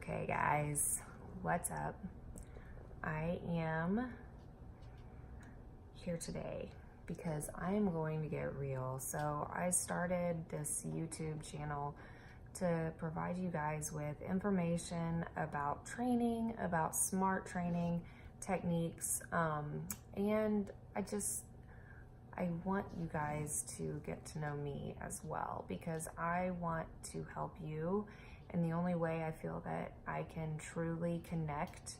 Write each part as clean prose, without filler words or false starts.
Okay guys, what's up? I am here today because I am going to get real. So I started this YouTube channel to provide you guys with information about training, about smart training techniques, and I want you guys to get to know me as well, because I want to help you. And the only way I feel that I can truly connect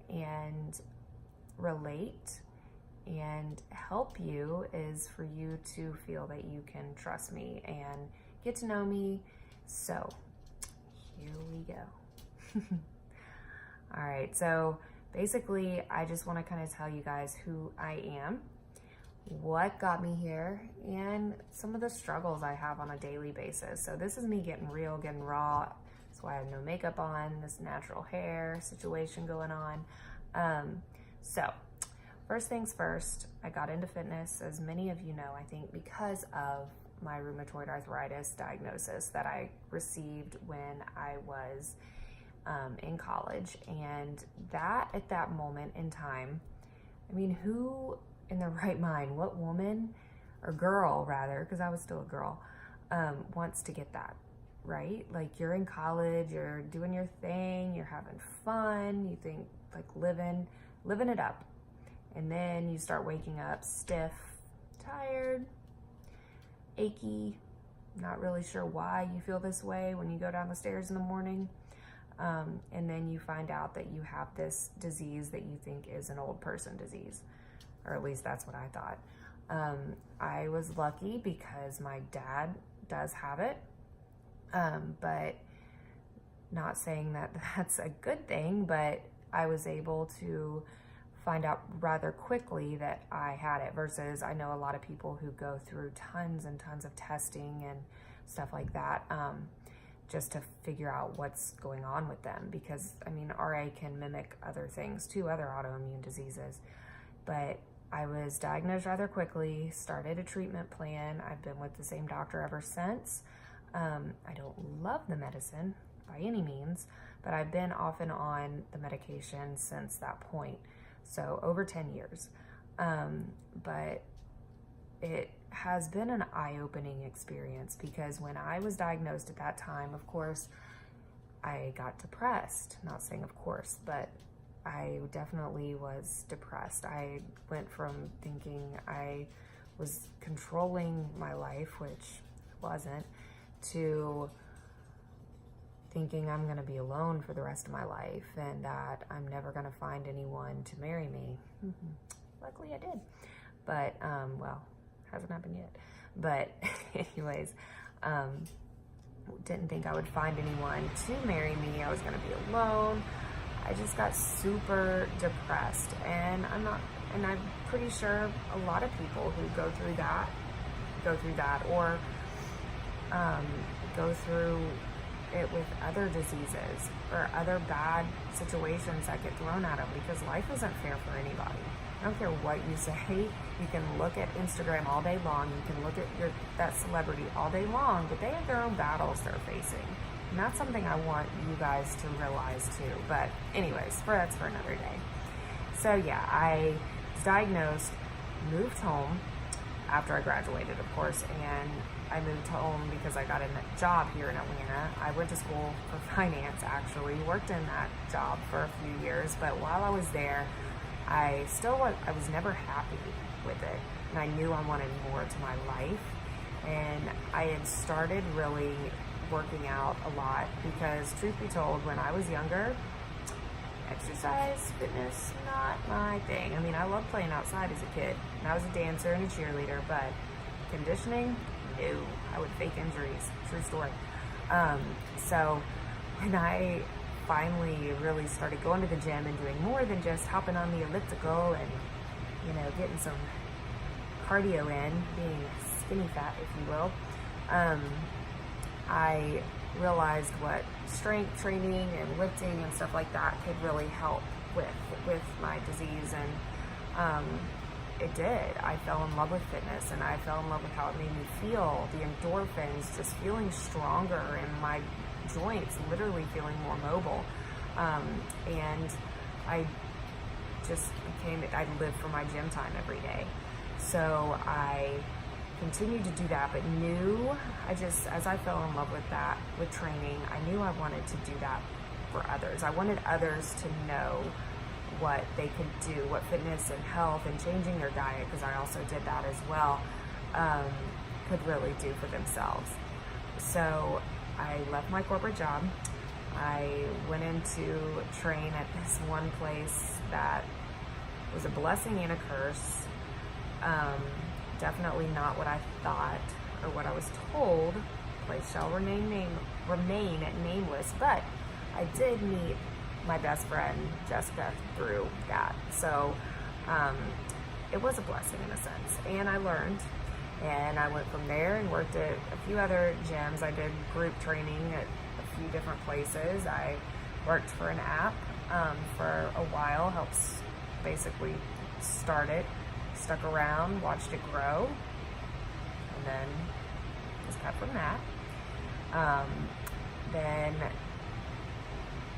and relate and help you is for you to feel that you can trust me and get to know me. So here we go. All right, so basically I just want to kind of tell you guys who I am, what got me here, and some of the struggles I have on a daily basis. So this is me getting real, getting raw. That's why I have no makeup on, this natural hair situation going on. So first things first, I got into fitness, as many of you know, I think because of my rheumatoid arthritis diagnosis that I received when I was in college. And that at that moment in time, I mean, who in their right mind, what woman or girl rather, because I was still a girl, wants to get that, right? Like, you're in college, you're doing your thing, you're having fun, you think like living it up. And then you start waking up stiff, tired, achy, not really sure why you feel this way when you go down the stairs in the morning. And then you find out that you have this disease that you think is an old person disease, or at least that's what I thought. I was lucky because my dad does have it, but not saying that that's a good thing, but I was able to find out rather quickly that I had it, versus I know a lot of people who go through tons and tons of testing and stuff like that, just to figure out what's going on with them. Because I mean, RA can mimic other things too, other autoimmune diseases. But I was diagnosed rather quickly, started a treatment plan. I've been with the same doctor ever since. I don't love the medicine by any means, but I've been off and on the medication since that point. So over 10 years. But it has been an eye-opening experience, because when I was diagnosed at that time, of course, I got depressed. Not saying of course, but I definitely was depressed. I went from thinking I was controlling my life, which I wasn't, to thinking I'm gonna be alone for the rest of my life and that I'm never gonna find anyone to marry me. Luckily I did, but well, hasn't happened yet. But anyways, didn't think I would find anyone to marry me. I was gonna be alone. I just got super depressed, and I'm pretty sure a lot of people who go through that, or go through it with other diseases or other bad situations that get thrown at them, because life isn't fair for anybody. I don't care what you say. You can look at Instagram all day long, you can look at that celebrity all day long, but they have their own battles they're facing. And that's something I want you guys to realize too. But anyways, that's for another day. So yeah, I was diagnosed, moved home after I graduated, of course, and I moved home because I got a job here in Atlanta. I went to school for finance, actually, worked in that job for a few years, but while I was there, I was never happy with it, and I knew I wanted more to my life. And I had started really working out a lot, because truth be told, when I was younger, exercise, fitness, not my thing. I mean, I loved playing outside as a kid, and I was a dancer and a cheerleader, but conditioning, no, I would fake injuries, true story. So when I finally really started going to the gym and doing more than just hopping on the elliptical and, you know, getting some cardio in, being skinny fat, if you will, I realized what strength training and lifting and stuff like that could really help with my disease. And it did. I fell in love with fitness, and I fell in love with how it made me feel, the endorphins, just feeling stronger, and my joints literally feeling more mobile. And I just I lived for my gym time every day. So I continued to do that, but as I fell in love with that, with training, I knew I wanted to do that for others. I wanted others to know what they could do, what fitness and health and changing their diet, because I also did that as well, could really do for themselves. So I left my corporate job. I went in to train at this one place that was a blessing and a curse. Definitely not what I thought or what I was told. Place shall remain nameless, but I did meet my best friend Jessica through that. So it was a blessing in a sense, and I learned. And I went from there and worked at a few other gyms. I did group training at a few different places. I worked for an app for a while, helps basically start it, stuck around, watched it grow, and then just cut from that. Then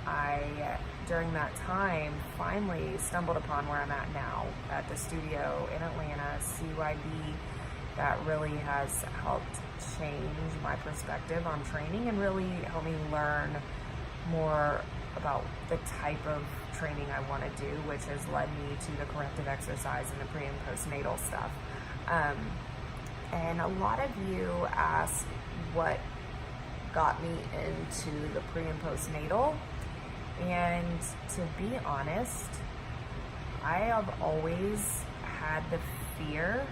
I, during that time, finally stumbled upon where I'm at now at the studio in Atlanta, CYB, that really has helped change my perspective on training and really helped me learn more about the type of training I want to do, which has led me to the corrective exercise and the pre and postnatal stuff. And a lot of you ask what got me into the pre and postnatal. And to be honest, I have always had the fear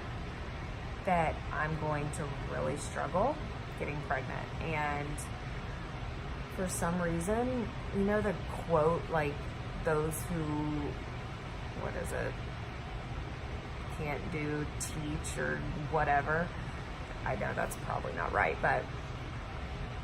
that I'm going to really struggle getting pregnant. And for some reason, you know the quote, like, those who, what is it, can't do, teach, or whatever. I know that's probably not right, but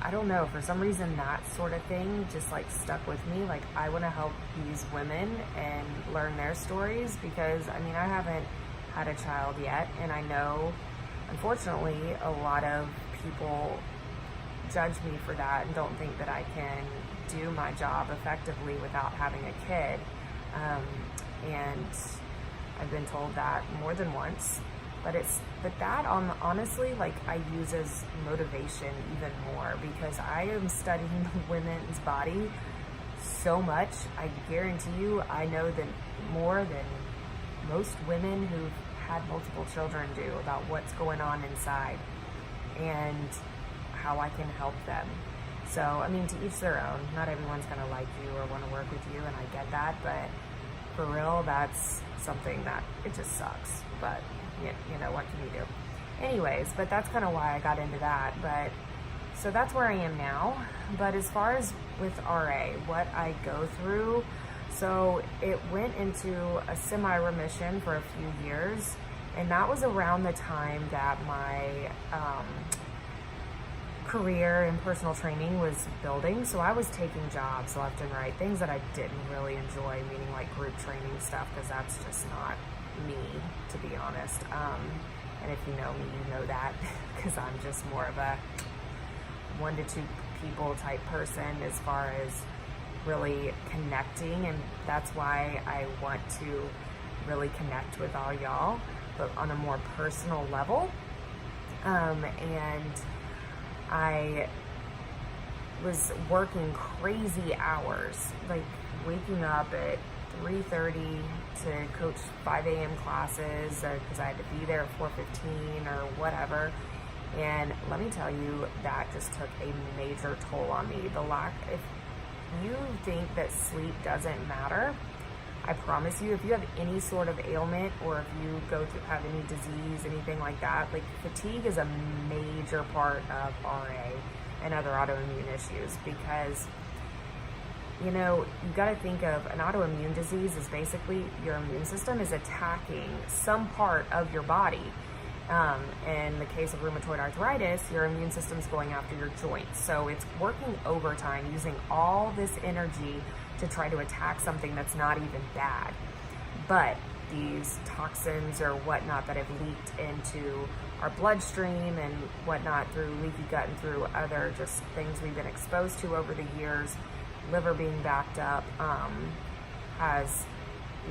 I don't know, for some reason that sort of thing just like stuck with me. Like, I want to help these women and learn their stories, because I mean, I haven't had a child yet, and I know, unfortunately, a lot of people judge me for that and don't think that I can do my job effectively without having a kid. And I've been told that more than once, but that honestly, like, I use as motivation even more, because I am studying the women's body so much. I guarantee you, I know that more than most women who've had multiple children do about what's going on inside and how I can help them. So, I mean, to each their own. Not everyone's gonna like you or want to work with you, and I get that, but for real, that's something that, it just sucks. But you know, what can you do? Anyways, but that's kind of why I got into that. But so that's where I am now. But as far as with RA, what I go through, so it went into a semi-remission for a few years, and that was around the time that my career in personal training was building. So I was taking jobs left and right, things that I didn't really enjoy, meaning like group training stuff, because that's just not me, to be honest. And if you know me, you know that, because I'm just more of a 1 to 2 people type person as far as really connecting, and that's why I want to really connect with all y'all, but on a more personal level. And I was working crazy hours, like waking up at 3:30 to coach 5 a.m. classes, because I had to be there at 4:15 or whatever. And let me tell you, that just took a major toll on me. If you think that sleep doesn't matter, I promise you, if you have any sort of ailment, or if you have any disease, anything like that, like, fatigue is a major part of RA and other autoimmune issues, because, you know, you got to think of an autoimmune disease as basically your immune system is attacking some part of your body. In the case of rheumatoid arthritis, your immune system's going after your joints. So it's working overtime, using all this energy to try to attack something that's not even bad. But these toxins or whatnot that have leaked into our bloodstream and whatnot through leaky gut and through other just things we've been exposed to over the years. Liver being backed up has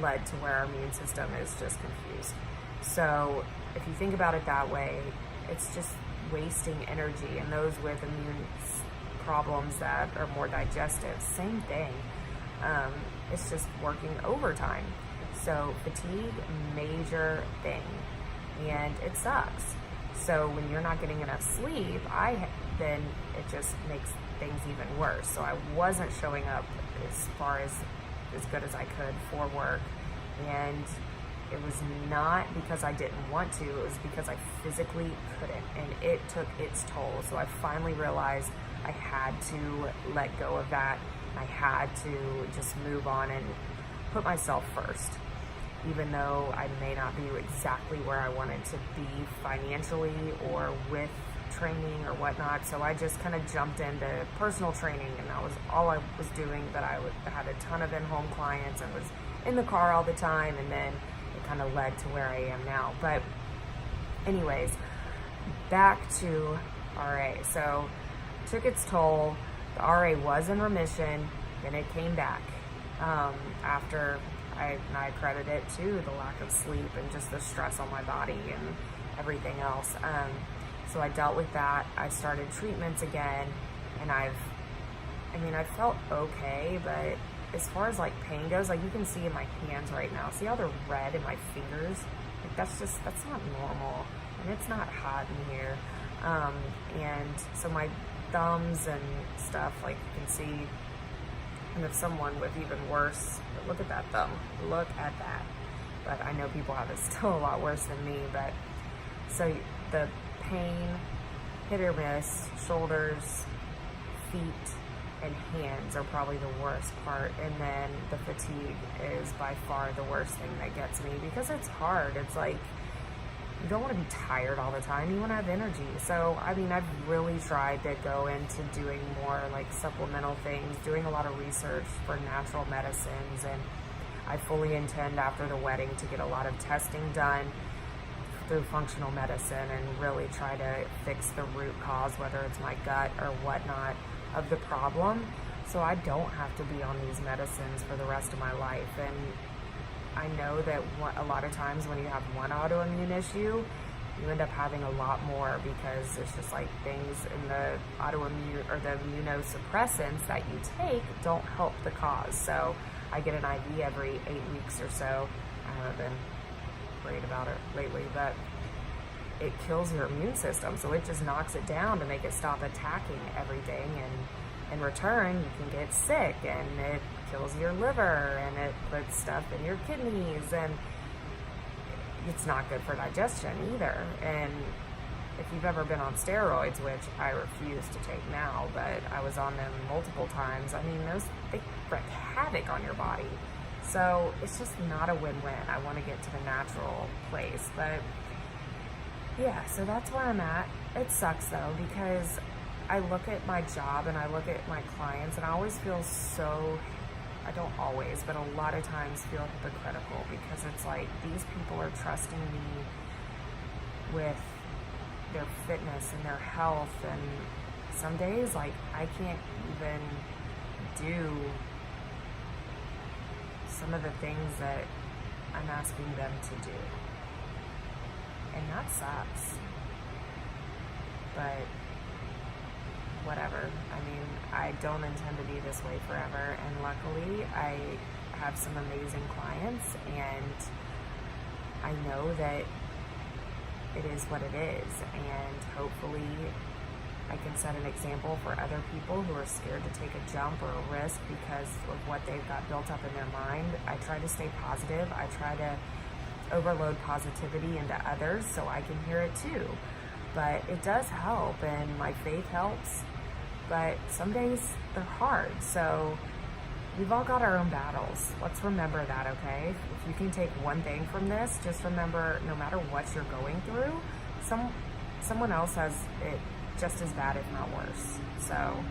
led to where our immune system is just confused. So if you think about it that way, it's just wasting energy. And those with immune problems that are more digestive, same thing. It's just working overtime. So fatigue, major thing, and it sucks. So when you're not getting enough sleep, then it just makes things even worse. So I wasn't showing up as good as I could for work, and it was not because I didn't want to, it was because I physically couldn't, and it took its toll. So I finally realized I had to let go of that. I had to just move on and put myself first, even though I may not be exactly where I wanted to be financially or with training or whatnot. So I just kind of jumped into personal training, and that was all I was doing. But I had a ton of in-home clients and was in the car all the time, and then it kind of led to where I am now. But anyways, back to RA. So took its toll. The RA was in remission, then it came back after I credit it to the lack of sleep and just the stress on my body and everything else. So I dealt with that. I started treatments again, and I felt okay, but as far as like pain goes, like you can see in my hands right now, see how they're red in my fingers? Like that's not normal, and it's not hot in here. And so my thumbs and stuff, like you can see, and if someone with even worse, look at that thumb, look at that. But I know people have it still a lot worse than me. But so the pain, hit or miss, shoulders, feet, and hands are probably the worst part. And then the fatigue is by far the worst thing that gets me, because it's hard. It's like, you don't want to be tired all the time. You want to have energy. So, I've really tried to go into doing more like supplemental things, doing a lot of research for natural medicines. And I fully intend after the wedding to get a lot of testing done through functional medicine and really try to fix the root cause, whether it's my gut or whatnot, of the problem. So I don't have to be on these medicines for the rest of my life. And I know that a lot of times when you have one autoimmune issue, you end up having a lot more, because it's just like things in the autoimmune or the immunosuppressants that you take don't help the cause. So I get an IV every 8 weeks or so. I haven't been great about it lately, but it kills your immune system. So it just knocks it down to make it stop attacking everything. And in return, you can get sick, and it kills your liver, and it puts stuff in your kidneys, and it's not good for digestion either. And if you've ever been on steroids, which I refuse to take now, but I was on them multiple times, they wreak havoc on your body. So it's just not a win-win. I want to get to the natural place. But yeah, so that's where I'm at. It sucks though, because I look at my job and I look at my clients, and I always feel I don't always, but a lot of times feel hypocritical, because it's like these people are trusting me with their fitness and their health, and some days like I can't even do some of the things that I'm asking them to do, and that sucks. But whatever. I don't intend to be this way forever, and luckily I have some amazing clients, and I know that it is what it is, and hopefully I can set an example for other people who are scared to take a jump or a risk because of what they've got built up in their mind. I try to stay positive. I try to overload positivity into others so I can hear it too. But it does help, and my faith helps. But some days they're hard. So we've all got our own battles. Let's remember that, okay? If you can take one thing from this, just remember, no matter what you're going through, someone else has it just as bad, if not worse. So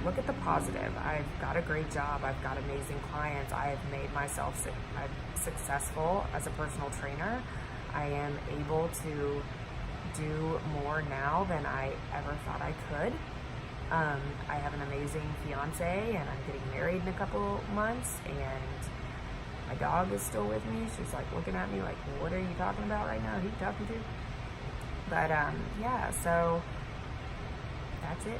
look at the positive. I've got a great job. I've got amazing clients. I have made myself successful as a personal trainer. I am able to do more now than I ever thought I could. I have an amazing fiance, and I'm getting married in a couple months, and my dog is still with me. She's like looking at me like, what are you talking about right now? Who are you talking to? But yeah, so that's it.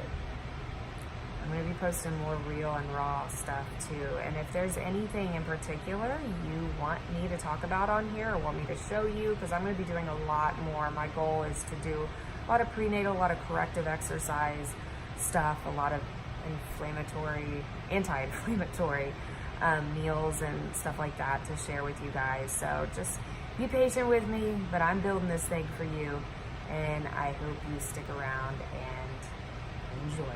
I'm going to be posting more real and raw stuff too. And if there's anything in particular you want me to talk about on here or want me to show you, because I'm going to be doing a lot more. My goal is to do a lot of prenatal, a lot of corrective exercise stuff, a lot of anti-inflammatory meals and stuff like that to share with you guys. So just be patient with me, but I'm building this thing for you, and I hope you stick around and enjoy.